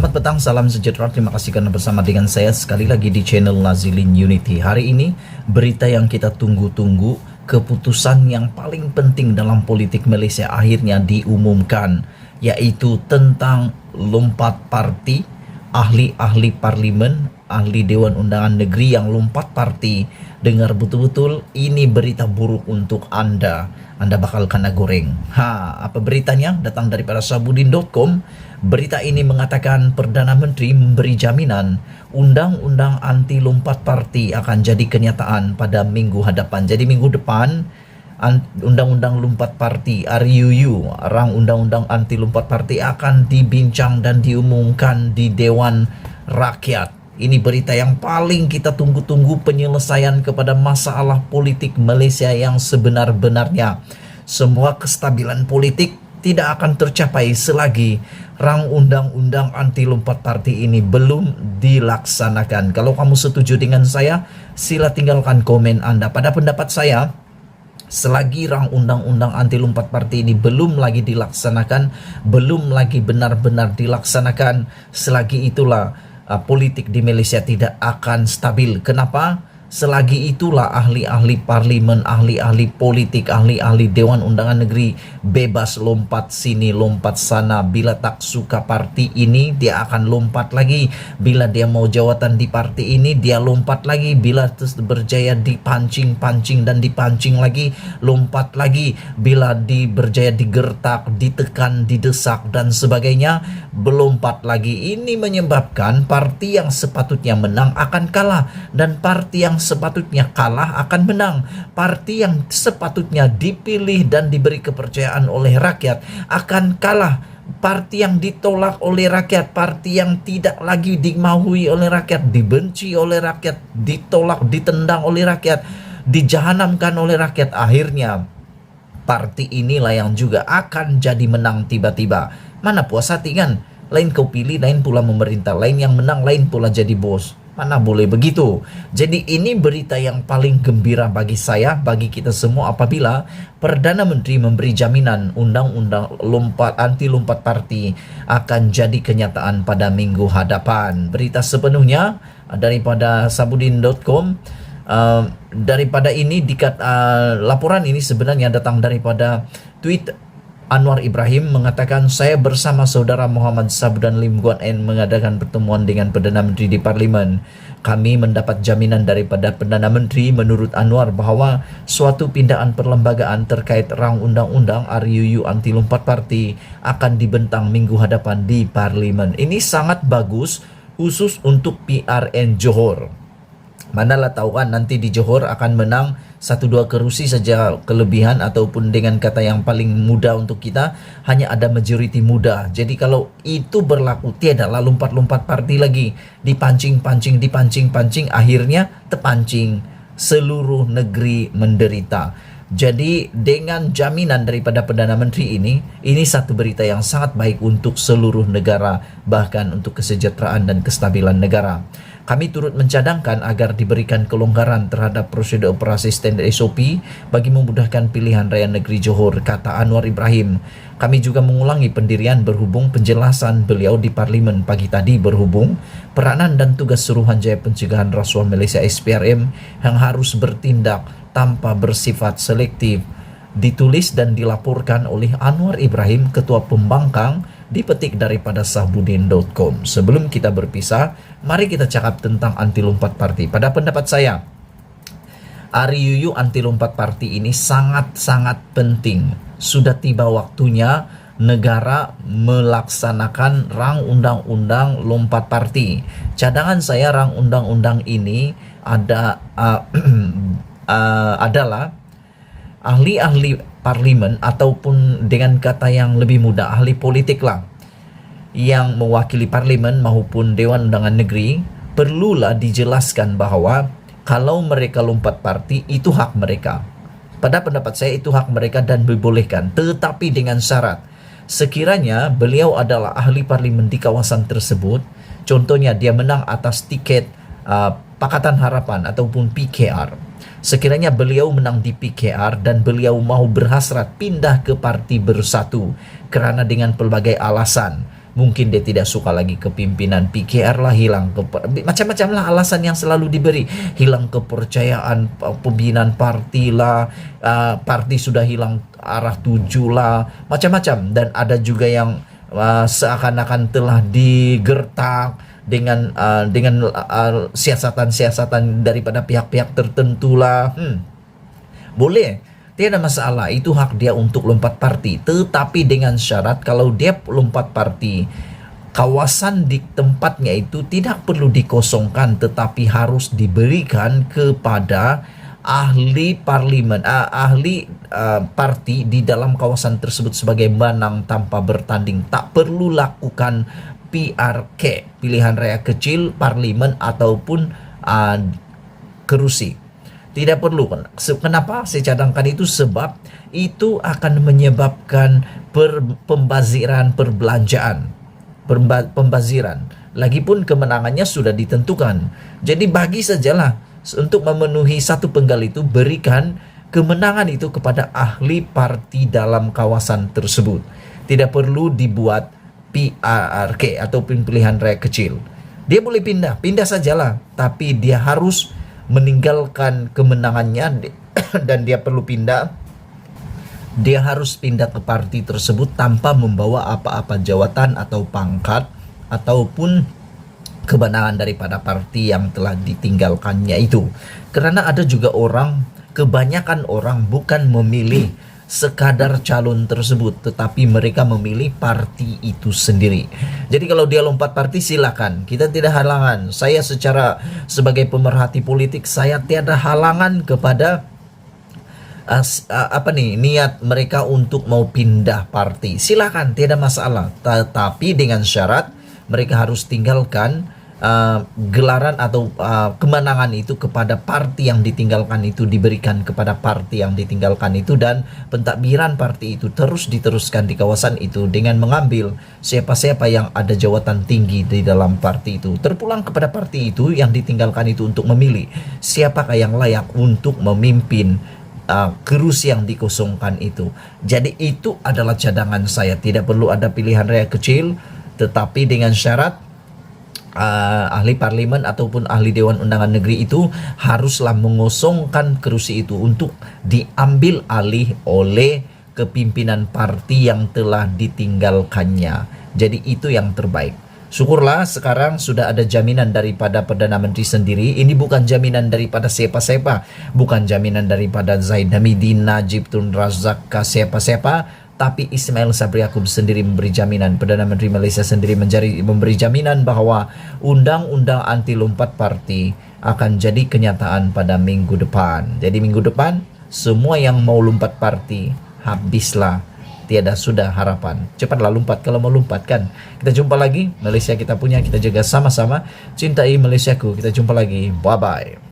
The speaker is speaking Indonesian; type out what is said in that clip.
Selamat petang, salam sejahtera. Terima kasih karena bersama dengan saya sekali lagi di channel Nazilin Unity. Hari ini berita yang kita tunggu-tunggu, keputusan yang paling penting dalam politik Malaysia akhirnya diumumkan, yaitu tentang lompat parti, ahli-ahli parlimen, ahli Dewan Undangan Negeri yang lompat parti. Dengar betul-betul, ini berita buruk untuk Anda. Anda bakal kena goreng. Apa beritanya? Datang daripada sabudin.com. Berita ini mengatakan Perdana Menteri memberi jaminan undang-undang anti lompat parti akan jadi kenyataan pada minggu hadapan. Jadi minggu depan undang-undang lompat parti RUU, rang undang-undang anti lompat parti akan dibincang dan diumumkan di Dewan Rakyat. Ini berita yang paling kita tunggu-tunggu, penyelesaian kepada masalah politik Malaysia yang sebenar-benarnya. Semua kestabilan politik tidak akan tercapai selagi rang undang-undang anti lompat parti ini belum dilaksanakan. Kalau kamu setuju dengan saya, sila tinggalkan komen Anda. Pada pendapat saya, selagi rang undang-undang anti lompat parti ini belum lagi dilaksanakan, belum lagi benar-benar dilaksanakan, selagi itulah politik di Malaysia tidak akan stabil. Kenapa? Selagi itulah ahli-ahli parlimen, ahli-ahli politik, ahli-ahli Dewan Undangan Negeri bebas lompat sini, lompat sana. Bila tak suka parti ini, dia akan lompat lagi. Bila dia mau jawatan di parti ini, dia lompat lagi. Bila terus berjaya dipancing-pancing dan dipancing lagi, lompat lagi. Bila berjaya digertak, ditekan, didesak dan sebagainya, berlompat lagi. Ini menyebabkan parti yang sepatutnya menang akan kalah, dan parti yang sepatutnya kalah akan menang. Parti yang sepatutnya dipilih dan diberi kepercayaan oleh rakyat akan kalah. Parti yang ditolak oleh rakyat, parti yang tidak lagi dimahui oleh rakyat, dibenci oleh rakyat, ditolak, ditendang oleh rakyat, dijahanamkan oleh rakyat, akhirnya parti inilah yang juga akan jadi menang tiba-tiba. Mana puas hati kan? Lain kau pilih, lain pula memerintah, lain yang menang, lain pula jadi bos. Mana boleh begitu. Jadi ini berita yang paling gembira bagi saya, bagi kita semua, apabila Perdana Menteri memberi jaminan undang-undang anti lompat parti akan jadi kenyataan pada minggu hadapan. Berita sepenuhnya daripada sabudin.com. Daripada ini laporan ini sebenarnya datang daripada tweet Anwar Ibrahim mengatakan, saya bersama saudara Muhammad Sabdan Lim Guan En mengadakan pertemuan dengan Perdana Menteri di Parlimen. Kami mendapat jaminan daripada Perdana Menteri menurut Anwar bahawa suatu pindaan perlembagaan terkait rang undang-undang RUU anti lompat parti akan dibentang minggu hadapan di Parlimen. Ini sangat bagus khusus untuk PRN Johor. Manalah tahu kan nanti di Johor akan menang 1-2 kerusi saja kelebihan, ataupun dengan kata yang paling mudah untuk kita, hanya ada majoriti muda. Jadi kalau itu berlaku, tiadalah lompat-lompat parti lagi, dipancing-pancing, akhirnya terpancing, seluruh negeri menderita. Jadi dengan jaminan daripada Perdana Menteri ini satu berita yang sangat baik untuk seluruh negara, bahkan untuk kesejahteraan dan kestabilan negara. Kami turut mencadangkan agar diberikan kelonggaran terhadap prosedur operasi standar SOP bagi memudahkan pilihan raya negeri Johor, kata Anwar Ibrahim. Kami juga mengulangi pendirian berhubung penjelasan beliau di Parlimen pagi tadi berhubung peranan dan tugas Suruhanjaya Pencegahan Rasuah Malaysia SPRM yang harus bertindak tanpa bersifat selektif, ditulis dan dilaporkan oleh Anwar Ibrahim, Ketua Pembangkang, dipetik daripada sabudin.com. Sebelum kita berpisah, mari kita cakap tentang anti lompat parti. Pada pendapat saya, RUU anti lompat parti ini sangat-sangat penting. Sudah tiba waktunya negara melaksanakan rang undang-undang lompat parti. Cadangan saya rang undang-undang ini adalah ahli-ahli parlimen, ataupun dengan kata yang lebih mudah, ahli politik lah, yang mewakili parlimen maupun Dewan Undangan Negeri, perlulah dijelaskan bahawa kalau mereka lompat parti itu hak mereka. Pada pendapat saya itu hak mereka dan dibolehkan, tetapi dengan syarat. Sekiranya beliau adalah ahli parlimen di kawasan tersebut, contohnya dia menang atas tiket Pakatan Harapan ataupun PKR. Sekiranya beliau menang di PKR dan beliau mau berhasrat pindah ke Parti Bersatu kerana dengan pelbagai alasan, Mungkin dia tidak suka lagi kepimpinan PKR lah, hilang macam-macam lah alasan yang selalu diberi, hilang kepercayaan pembinaan parti lah, parti sudah hilang arah tuju lah, macam-macam. Dan ada juga yang seakan-akan telah digertak dengan siasatan-siasatan daripada pihak-pihak tertentu lah. Boleh, tiada masalah, itu hak dia untuk lompat parti. Tetapi dengan syarat kalau dia lompat parti, kawasan di tempatnya itu tidak perlu dikosongkan, tetapi harus diberikan kepada ahli parlimen, parti di dalam kawasan tersebut sebagai menang tanpa bertanding. Tak perlu lakukan PRK, pilihan raya kecil, parlimen ataupun kerusi. Tidak perlu. Kenapa saya cadangkan itu? Sebab itu akan menyebabkan pembaziran perbelanjaan, pembaziran. Lagipun kemenangannya sudah ditentukan. Jadi bagi sajalah untuk memenuhi satu penggal itu, berikan kemenangan itu kepada ahli parti dalam kawasan tersebut. Tidak perlu dibuat PRK ataupun pilihan raya kecil. Dia boleh pindah sajalah, tapi dia harus meninggalkan kemenangannya dan dia perlu pindah. Dia harus pindah ke parti tersebut tanpa membawa apa-apa jawatan atau pangkat ataupun kemenangan daripada parti yang telah ditinggalkannya itu. Karena ada juga kebanyakan orang bukan memilih sekadar calon tersebut, tetapi mereka memilih parti itu sendiri. Jadi kalau dia lompat parti, silakan, kita tidak halangan. Saya sebagai pemerhati politik, saya tiada halangan kepada niat mereka untuk mau pindah parti. Silakan, tiada masalah. Tetapi dengan syarat mereka harus tinggalkan gelaran atau kemenangan itu kepada parti yang ditinggalkan itu, diberikan kepada parti yang ditinggalkan itu, dan pentadbiran parti itu terus diteruskan di kawasan itu dengan mengambil siapa-siapa yang ada jawatan tinggi di dalam parti itu, terpulang kepada parti itu yang ditinggalkan itu untuk memilih siapakah yang layak untuk memimpin kerusi yang dikosongkan itu. Jadi itu adalah cadangan saya. Tidak perlu ada pilihan raya kecil, tetapi dengan syarat ahli parlimen ataupun ahli dewan undangan negeri itu haruslah mengosongkan kerusi itu untuk diambil alih oleh kepimpinan parti yang telah ditinggalkannya. Jadi itu yang terbaik. Syukurlah sekarang sudah ada jaminan daripada Perdana Menteri sendiri. Ini bukan jaminan daripada siapa-siapa, bukan jaminan daripada Zaid Hamidin, Najib Tun Razak, siapa-siapa, tapi Ismail Sabri Yaakob sendiri memberi jaminan, Perdana Menteri Malaysia sendiri memberi jaminan bahwa undang-undang anti lompat parti akan jadi kenyataan pada minggu depan. Jadi minggu depan semua yang mau lompat parti habislah, tiada sudah harapan. Cepatlah lompat kalau mau lompat kan. Kita jumpa lagi, Malaysia kita punya, kita jaga sama-sama. Cintai Malaysiaku. Kita jumpa lagi. Bye bye.